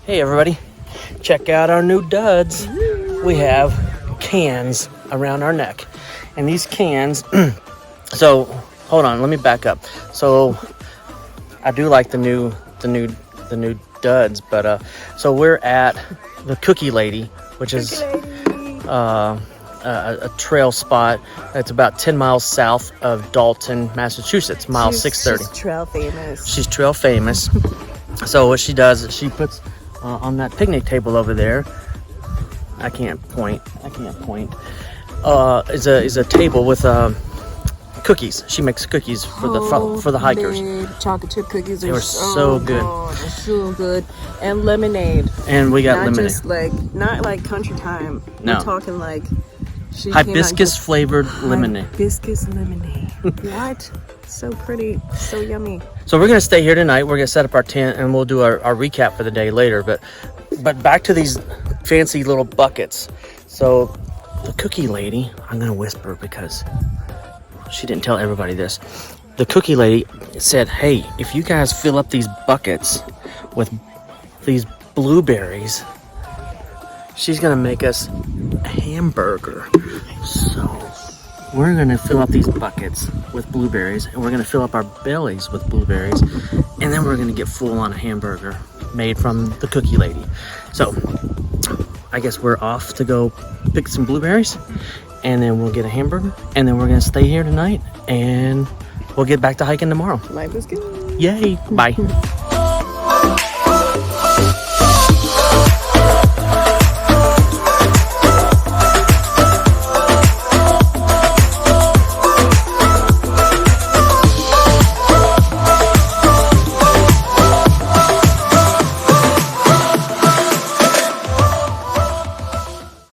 Hey everybody, check out our new duds. We have cans around our neck, and these cans. So hold on, let me back up. So I do like the new duds, but so we're at the Cookie Lady, which is a trail spot that's about 10 miles south of Dalton, Massachusetts, mile 630. She's trail famous. She's trail famous. So what she does is she puts on that picnic table over there. I can't point. Is a table with cookies. She makes cookies for the hikers. Chocolate chip cookies. They were so good. They're so good. And lemonade. And we got lemonade. Not like country time. No. We're talking like Hibiscus flavored lemonade. Hibiscus lemonade. What? So pretty. So yummy. So we're gonna stay here tonight. We're gonna set up our tent and we'll do our recap for the day later. But back to these fancy little buckets. So the Cookie Lady, I'm gonna whisper because she didn't tell everybody this. The Cookie Lady said, hey, if you guys fill up these buckets with these blueberries, she's gonna make us a hamburger. So we're gonna fill up these buckets with blueberries, and we're gonna fill up our bellies with blueberries, and then we're gonna get full on a hamburger made from the Cookie Lady. So I guess we're off to go pick some blueberries, and then we'll get a hamburger, and then we're gonna stay here tonight, and we'll get back to hiking tomorrow. Life is good. Yay! Bye.